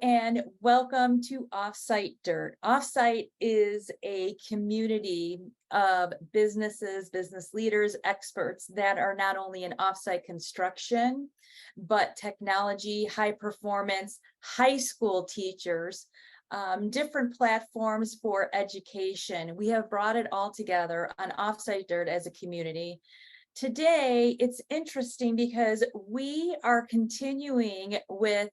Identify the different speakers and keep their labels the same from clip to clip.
Speaker 1: and welcome to Offsite Dirt. Offsite is a community of businesses, business leaders, experts that are not only in offsite construction, but technology, high performance, high school teachers, different platforms for education. We have brought it all together on Offsite Dirt as a community. Today, it's interesting because we are continuing with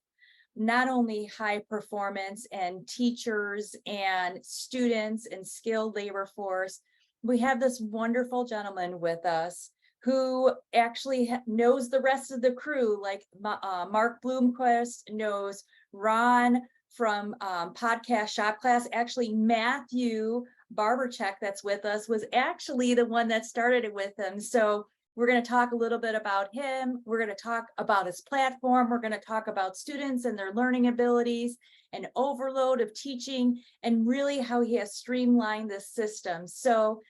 Speaker 1: not only high performance and teachers and students and skilled labor force. We have this wonderful gentleman with us who actually knows the rest of the crew, like Mark Bloomquist knows Ron from Podcast Shop Class. Actually, Matthew Barbercheck that's with us was actually the one that started it with him. So we're going to talk a little bit about him. We're going to talk about his platform. We're going to talk about students and their learning abilities and overload of teaching and really how he has streamlined this system. So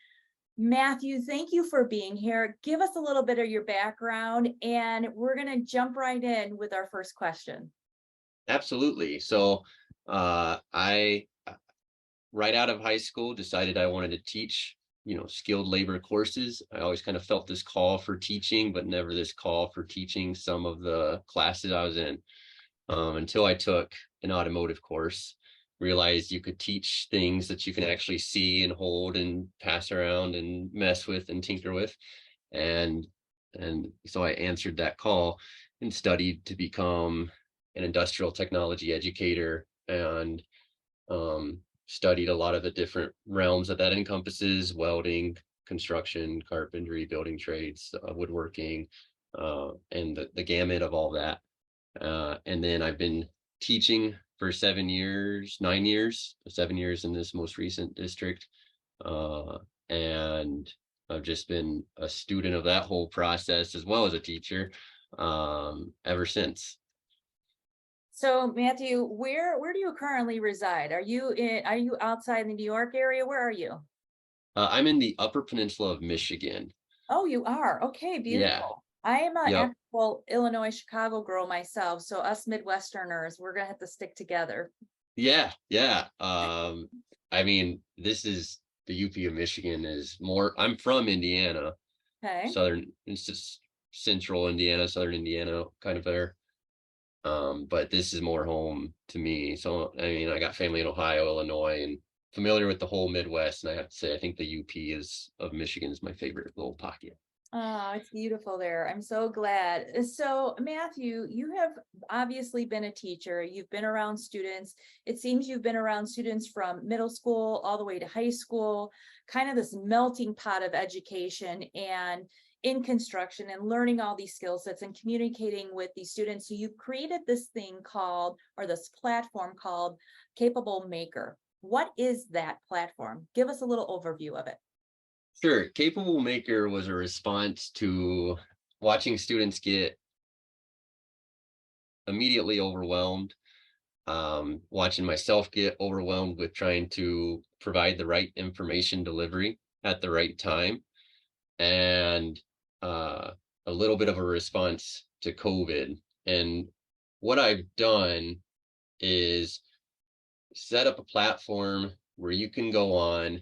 Speaker 1: Matthew, thank you for being here. Give us a little bit of your background and we're going to jump right in with our first question.
Speaker 2: Absolutely. So I, right out of high school, decided I wanted to teach skilled labor courses. I always kind of felt this call for teaching, but never this call for teaching some of the classes I was in, until I took an automotive course, realized you could teach things that you can actually see and hold and pass around and mess with and tinker with. And so I answered that call and studied to become an industrial technology educator, and studied a lot of the different realms that encompasses: welding, construction, carpentry, building trades, woodworking, and the gamut of all that. And then I've been teaching for 7 years, 9 years, 7 years in this most recent district. And I've just been a student of that whole process as well as a teacher ever since.
Speaker 1: So Matthew, where do you currently reside? Are you outside the New York area? Where are you?
Speaker 2: I'm in the Upper Peninsula of Michigan.
Speaker 1: Oh, you are. Okay, beautiful.
Speaker 2: Yeah.
Speaker 1: I am an
Speaker 2: Yep.
Speaker 1: actual Illinois, Chicago girl myself. So us Midwesterners, we're gonna have to stick together.
Speaker 2: Yeah. I mean, this is the UP of Michigan is more. I'm from Indiana,
Speaker 1: Okay.
Speaker 2: it's just central Indiana, southern Indiana, kind of there. But this is more home to me. So I mean, I got family in Ohio, Illinois, and familiar with the whole Midwest. And I have to say, I think the UP of Michigan is my favorite little pocket.
Speaker 1: Oh, it's beautiful there. I'm so glad. So, Matthew, you have obviously been a teacher. You've been around students. It seems you've been around students from middle school all the way to high school, kind of this melting pot of education and in construction and learning all these skill sets and communicating with these students. So you've created this thing called, or this platform called CapableMaker. What is that platform? Give us a little overview of it.
Speaker 2: Sure. CapableMaker was a response to watching students get immediately overwhelmed, watching myself get overwhelmed with trying to provide the right information delivery at the right time, and a little bit of a response to COVID. And what I've done is set up a platform where you can go on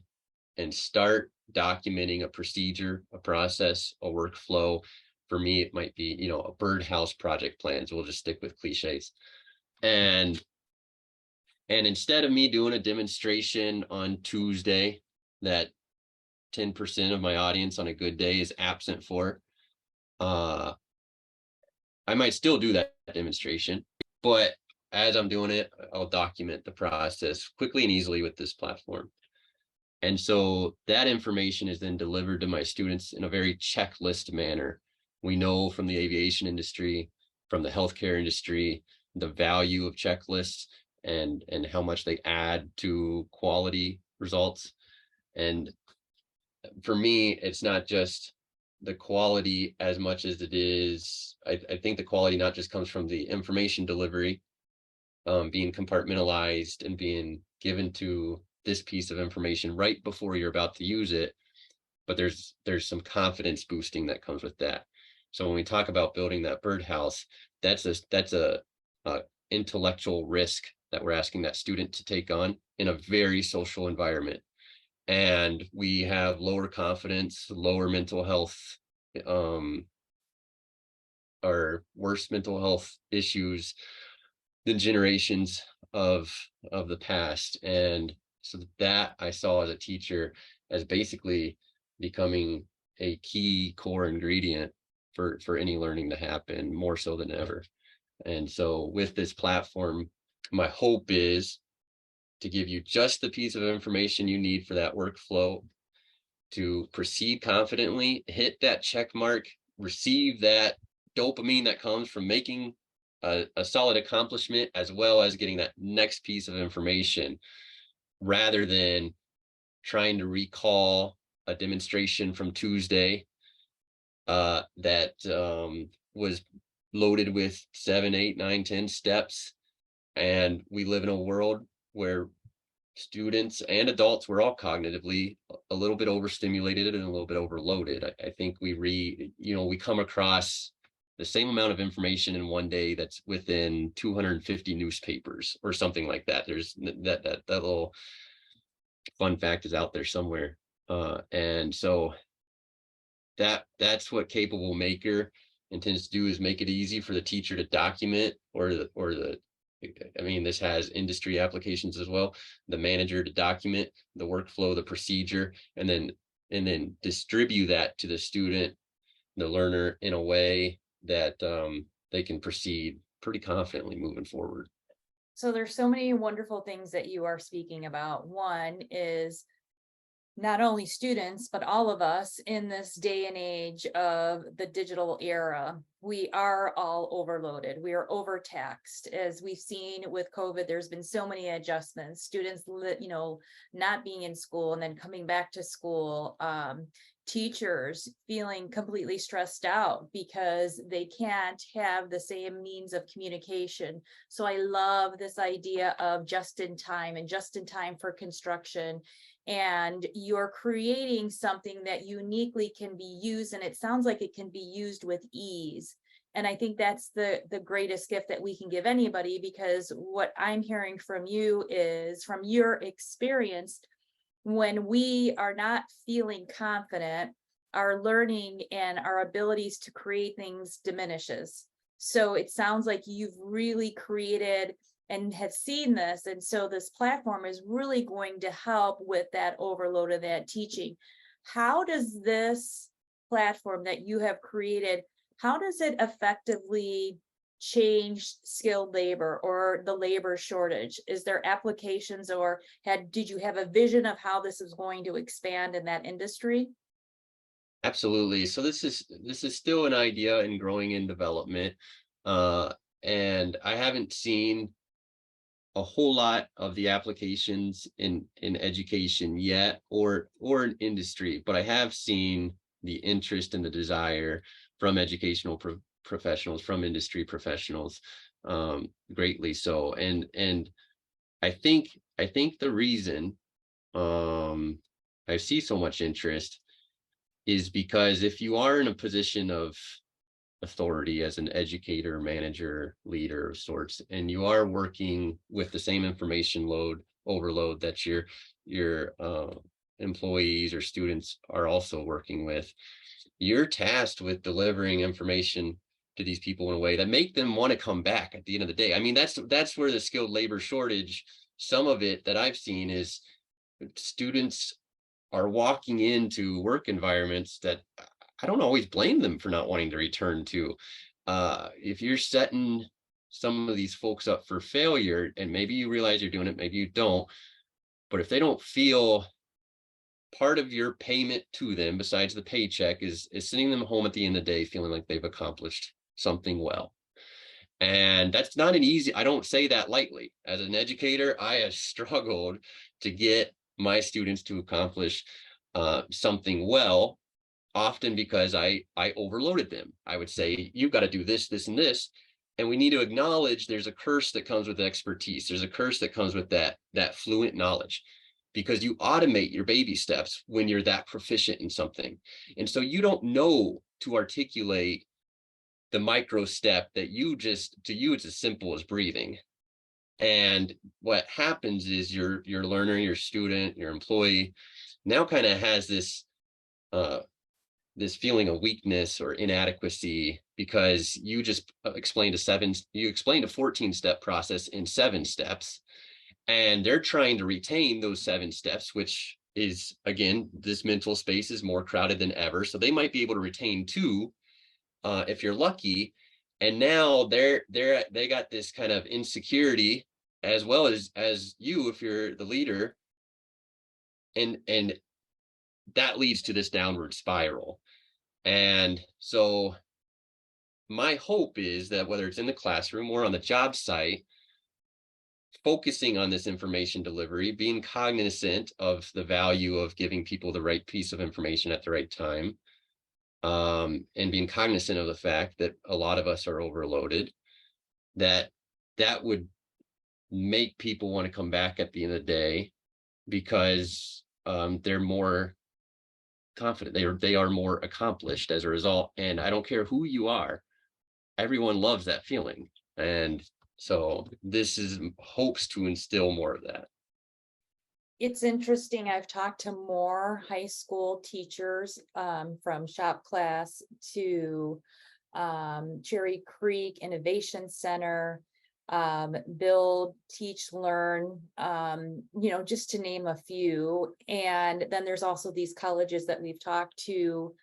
Speaker 2: and start documenting a procedure, a process, a workflow. For me, it might be, a birdhouse project plans. We'll just stick with cliches. And instead of me doing a demonstration on Tuesday that 10% of my audience on a good day is absent for, I might still do that demonstration, but as I'm doing it, I'll document the process quickly and easily with this platform. And so that information is then delivered to my students in a very checklist manner. We know from the aviation industry, from the healthcare industry, the value of checklists and how much they add to quality results. And for me, it's not just the quality as much as it is, I think the quality not just comes from the information delivery, being compartmentalized and being given to this piece of information right before you're about to use it, but there's some confidence boosting that comes with that. So when we talk about building that birdhouse, that's a intellectual risk that we're asking that student to take on in a very social environment. And we have lower confidence, lower mental health, um, or worse mental health issues than generations of the past. And so that I saw as a teacher as basically becoming a key core ingredient for any learning to happen, more so than ever. And so with this platform, my hope is to give you just the piece of information you need for that workflow to proceed confidently, hit that check mark, receive that dopamine that comes from making a solid accomplishment, as well as getting that next piece of information, rather than trying to recall a demonstration from Tuesday that was loaded with 7, 8, 9, 10 steps. And we live in a world where students and adults, we're all cognitively a little bit overstimulated and a little bit overloaded. I think we come across the same amount of information in one day that's within 250 newspapers or something like that. There's that little fun fact is out there somewhere. And so that's what CapableMaker intends to do, is make it easy for the teacher to document, I mean, this has industry applications as well, the manager to document the workflow, the procedure, and then distribute that to the student, the learner, in a way that they can proceed pretty confidently moving forward.
Speaker 1: So there's so many wonderful things that you are speaking about. One is not only students, but all of us in this day and age of the digital era, we are all overloaded. We are overtaxed. As we've seen with COVID, there's been so many adjustments. Students, not being in school and then coming back to school. Teachers feeling completely stressed out because they can't have the same means of communication. So I love this idea of just in time and just in time for construction. And you're creating something that uniquely can be used, and it sounds like it can be used with ease. And I think that's the greatest gift that we can give anybody, because what I'm hearing from you is, from your experience, when we are not feeling confident, our learning and our abilities to create things diminishes. So it sounds like you've really created and have seen this. And so this platform is really going to help with that overload of that teaching. How does this platform that you have created, how does it effectively change skilled labor or the labor shortage? Is there applications, or did you have a vision of how this is going to expand in that industry?
Speaker 2: Absolutely. So this is still an idea and growing in development. And I haven't seen a whole lot of the applications in education yet, or in industry, but I have seen the interest and the desire from educational professionals, from industry professionals, greatly so. And I think the reason I see so much interest is because if you are in a position of authority as an educator, manager, leader of sorts, and you are working with the same information overload that your employees or students are also working with, you're tasked with delivering information to these people in a way that make them want to come back at the end of the day. I mean, that's where the skilled labor shortage, some of it that I've seen, is students are walking into work environments that I don't always blame them for not wanting to return to. If you're setting some of these folks up for failure, and maybe you realize you're doing it, maybe you don't, but if they don't feel part of your payment to them, besides the paycheck, is sending them home at the end of the day feeling like they've accomplished something well. And that's not an easy, I don't say that lightly. As an educator, I have struggled to get my students to accomplish something well, often because I overloaded them. I would say, you've got to do this, this, and this. And we need to acknowledge there's a curse that comes with expertise. There's a curse that comes with that fluent knowledge, because you automate your baby steps when you're that proficient in something. And so you don't know to articulate the micro step that to you, it's as simple as breathing. And what happens is your learner, your student, your employee now kind of has uh, this feeling of weakness or inadequacy because you just explained a 14-step process in 7 steps, and they're trying to retain those 7 steps, which is, again, this mental space is more crowded than ever. So they might be able to retain 2 if you're lucky. And now they got this kind of insecurity, as well as you, if you're the leader, and that leads to this downward spiral. And so my hope is that whether it's in the classroom or on the job site, focusing on this information delivery, being cognizant of the value of giving people the right piece of information at the right time, and being cognizant of the fact that a lot of us are overloaded, that would make people want to come back at the end of the day, because they're more confident, they are more accomplished as a result. And I don't care who you are, everyone loves that feeling. And so this is hopes to instill more of that.
Speaker 1: It's interesting. I've talked to more high school teachers, from shop class to Cherry Creek Innovation Center, Build, Teach, Learn, just to name a few. And then there's also these colleges that we've talked to.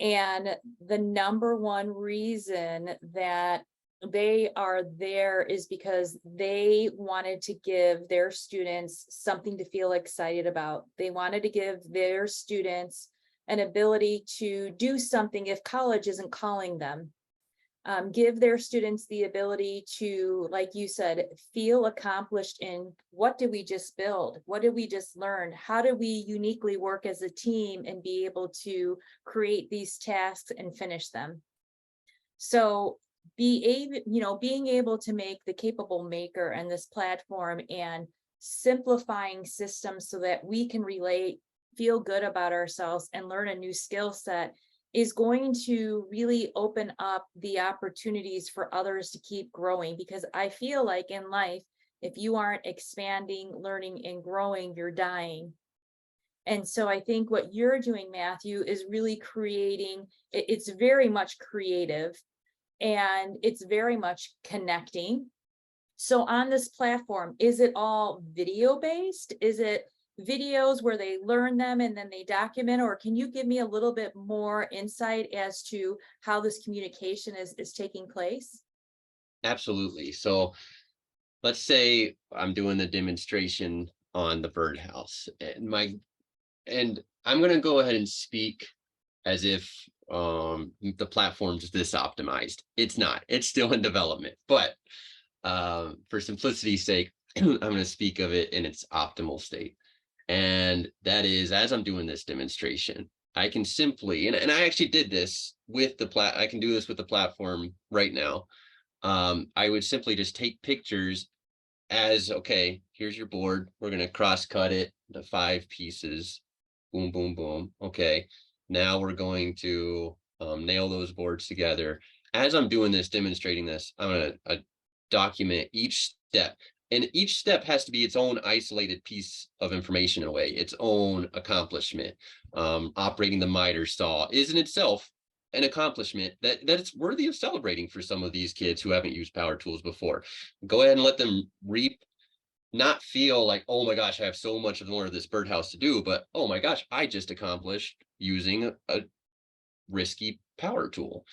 Speaker 1: And the number one reason that they are there is because they wanted to give their students something to feel excited about. They wanted to give their students an ability to do something if college isn't calling them. Give their students the ability to, like you said, feel accomplished in what did we just build? What did we just learn? How do we uniquely work as a team and be able to create these tasks and finish them? So being able to make the CapableMaker and this platform and simplifying systems so that we can relate, feel good about ourselves, and learn a new skill set is going to really open up the opportunities for others to keep growing. Because I feel like in life, if you aren't expanding, learning, and growing, you're dying. And so I think what you're doing, Matthew, is really creating, it's very much creative and it's very much connecting. So on this platform, is it all video based? Is it videos where they learn them and then they document? Or can you give me a little bit more insight as to how this communication is taking place?
Speaker 2: Absolutely. So let's say I'm doing the demonstration on the birdhouse, and I'm going to go ahead and speak as if the platform's this optimized. It's not. It's still in development. But for simplicity's sake, I'm going to speak of it in its optimal state. And that is, as I'm doing this demonstration, I can simply, and I actually did this with I can do this with the platform right now. I would simply just take pictures as, okay, here's your board. We're going to cross cut it to 5 pieces. Boom, boom, boom. Okay. Now we're going to nail those boards together. As I'm doing this, demonstrating this, I'm going to document each step. And each step has to be its own isolated piece of information in a way, its own accomplishment. Operating the miter saw is in itself an accomplishment that it's worthy of celebrating for some of these kids who haven't used power tools before. Go ahead and let them reap, not feel like, oh my gosh, I have so much more of this birdhouse to do, but oh my gosh, I just accomplished using a risky power tool.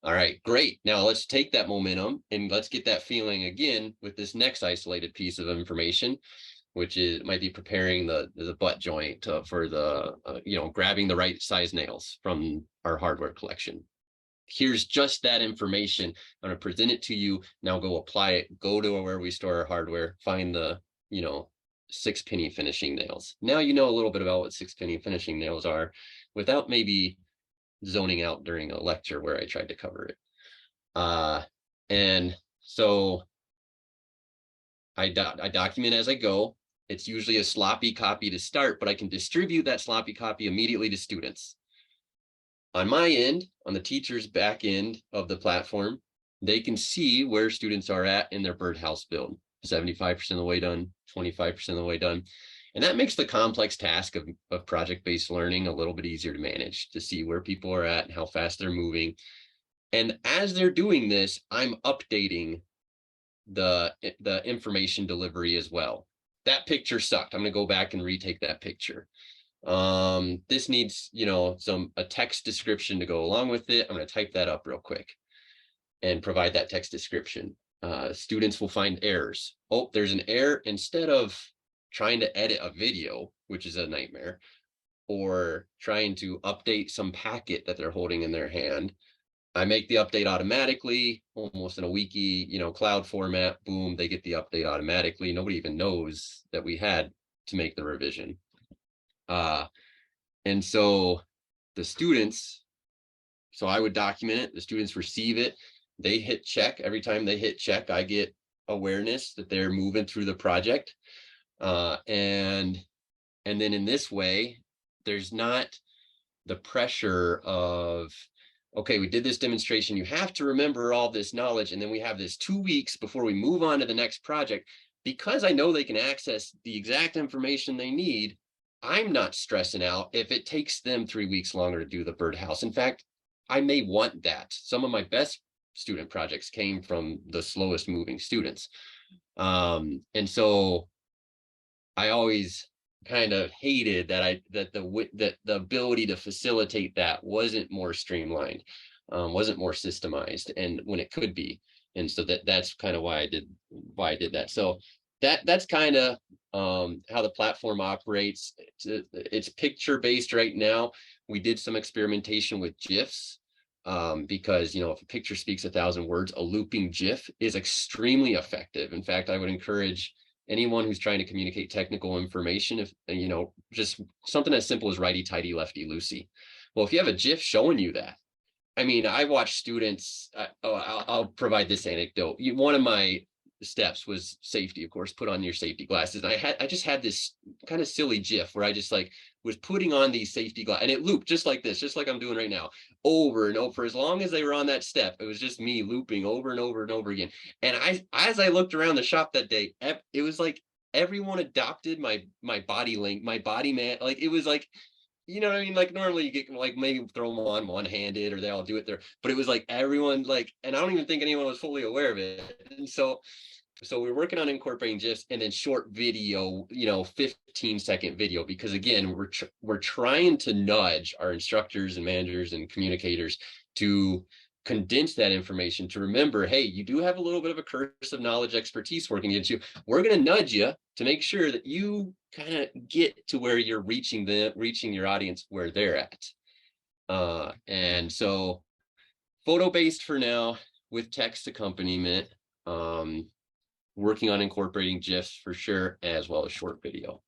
Speaker 2: All right, great. Now let's take that momentum and let's get that feeling again with this next isolated piece of information, which is might be preparing the butt joint for the grabbing the right size nails from our hardware collection. Here's just that information. I'm going to present it to you. Now go apply it. Go to where we store our hardware. Find the 6-penny finishing nails. Now you know a little bit about what 6-penny finishing nails are, without maybe zoning out during a lecture where I tried to cover it. And so I document as I go. It's usually a sloppy copy to start, but I can distribute that sloppy copy immediately to students. On my end, on the teacher's back end of the platform, they can see where students are at in their birdhouse build. 75% of the way done, 25% of the way done. And that makes the complex task of project-based learning a little bit easier to manage, to see where people are at and how fast they're moving. And as they're doing this, I'm updating the information delivery as well. That picture sucked. I'm going to go back and retake that picture. This needs, a text description to go along with it. I'm going to type that up real quick and provide that text description. Students will find errors. Oh, there's an error. Instead of trying to edit a video, which is a nightmare, or trying to update some packet that they're holding in their hand, I make the update automatically, almost in a wiki, cloud format. Boom, they get the update automatically. Nobody even knows that we had to make the revision. And so the students, so I would document it, the students receive it, they hit check. Every time they hit check, I get awareness that they're moving through the project. And then in this way, there's not the pressure of, okay, we did this demonstration, you have to remember all this knowledge, and then we have this 2 weeks before we move on to the next project. Because I know they can access the exact information they need, I'm not stressing out if it takes them 3 weeks longer to do the birdhouse. In fact, I may want that. Some of my best student projects came from the slowest moving students. And so I always kind of hated that the ability to facilitate that wasn't more streamlined, wasn't more systemized, and when it could be. And so that's kind of why I did that. So that's kind of how the platform operates. It's picture based right now. We did some experimentation with GIFs, because if a picture speaks 1,000 words, a looping GIF is extremely effective. In fact, I would encourage anyone who's trying to communicate technical information, if just something as simple as righty tighty, lefty loosey. Well, if you have a GIF showing you that, I mean, I watch students. I'll provide this anecdote. One of my steps was safety, of course. Put on your safety glasses. And I just had this kind of silly GIF where I just was putting on these safety glasses, and it looped just like this, just like I'm doing right now, over and over. As long as they were on that step, it was just me looping over and over and over again. And as I looked around the shop that day, it was like everyone adopted my body link, my body man. Like, it was like, you know what I mean? Like, normally you get maybe throw them on one-handed, or they all do it there, but it was like everyone, and I don't even think anyone was fully aware of it. And so we're working on incorporating GIFs, and then short video, 15-second video, because again, we're trying to nudge our instructors and managers and communicators to condense that information, to remember, hey, you do have a little bit of a curse of knowledge expertise working against you. We're going to nudge you to make sure that you kind of get to where you're reaching your audience where they're at. And so photo-based for now with text accompaniment, working on incorporating GIFs for sure, as well as short video.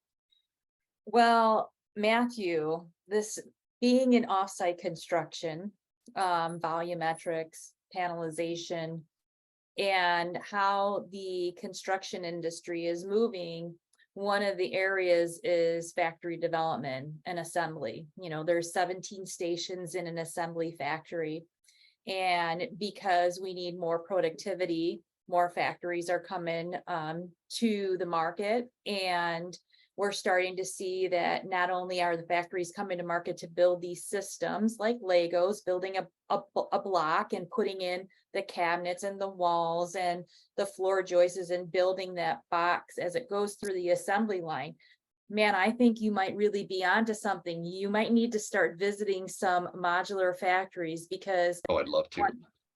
Speaker 1: Well, Matthew, this being in offsite construction, volumetrics, panelization, and how the construction industry is moving, one of the areas is factory development and assembly. There's 17 stations in an assembly factory. And because we need more productivity, more factories are coming to the market, and we're starting to see that not only are the factories coming to market to build these systems like Legos, building a block and putting in the cabinets and the walls and the floor joists and building that box as it goes through the assembly line. Man, I think you might really be onto something. You might need to start visiting some modular factories, because
Speaker 2: I'd love to.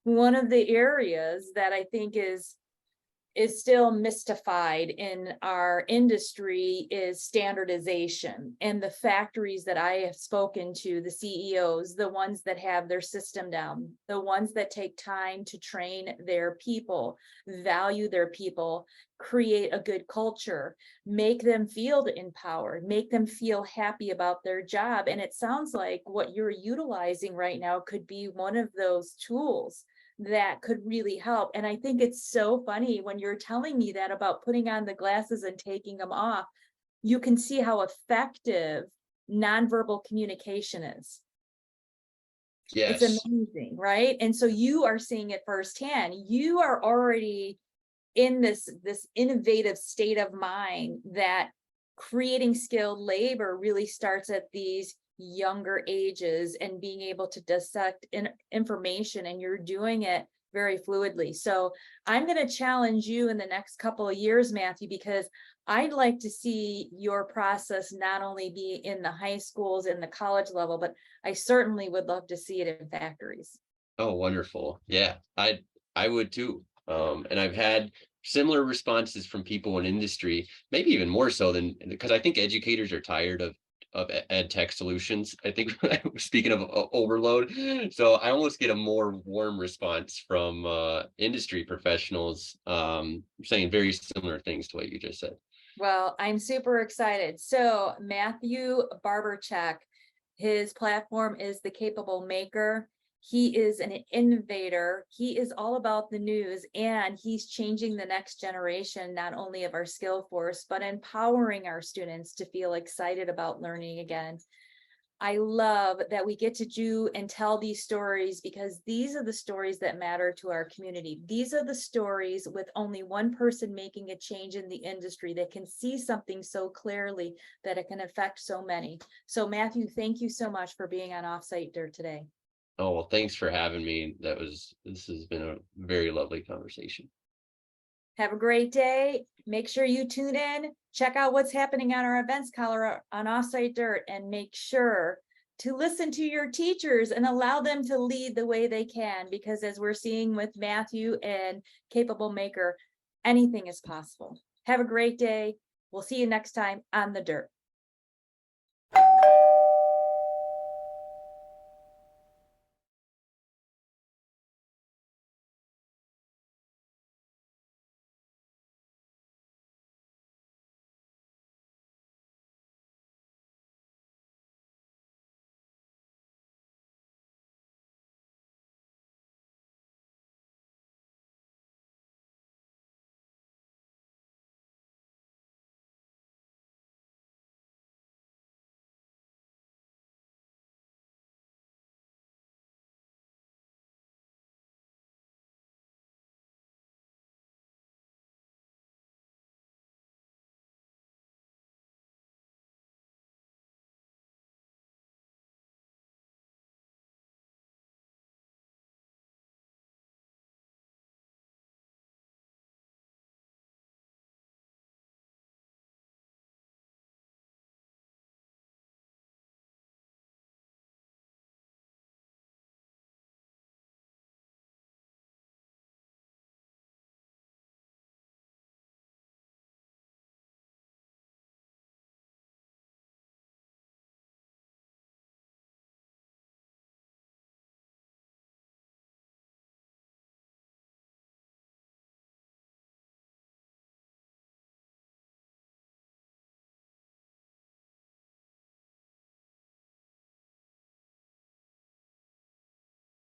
Speaker 1: One of the areas that I think is still mystified in our industry is standardization. And the factories that I have spoken to, the CEOs, the ones that have their system down, the ones that take time to train their people, value their people, create a good culture, make them feel empowered, make them feel happy about their job. And it sounds like what you're utilizing right now could be one of those tools that could really help. And I think it's so funny when you're telling me that about putting on the glasses and taking them off, you can see how effective nonverbal communication is.
Speaker 2: Yes.
Speaker 1: It's amazing, right? And so you are seeing it firsthand. You are already in this innovative state of mind that creating skilled labor really starts at these younger ages and being able to dissect information, and you're doing it very fluidly. So I'm going to challenge you in the next couple of years, Matthew, because I'd like to see your process not only be in the high schools and the college level, but I certainly would love to see it in factories.
Speaker 2: Oh, wonderful. Yeah, I would too. And I've had similar responses from people in industry, maybe even more so than, because I think educators are tired of ed tech solutions. I think speaking of overload, so I almost get a more warm response from industry professionals saying very similar things to what you just said.
Speaker 1: Well, I'm super excited. So Matthew Barbercheck, his platform is the CapableMaker. He is an innovator. He is all about the news, and he's changing the next generation, not only of our skill force, but empowering our students to feel excited about learning again. I love that we get to do and tell these stories, because these are the stories that matter to our community. These are the stories with only one person making a change in the industry that can see something so clearly that it can affect so many. So Matthew, thank you so much for being on Offsite Dirt today.
Speaker 2: Oh, well, thanks for having me. This has been a very lovely conversation.
Speaker 1: Have a great day. Make sure you tune in, check out what's happening on our events calendar on Offsite Dirt, and make sure to listen to your teachers and allow them to lead the way they can, because as we're seeing with Matthew and CapableMaker, anything is possible. Have a great day. We'll see you next time on the Dirt.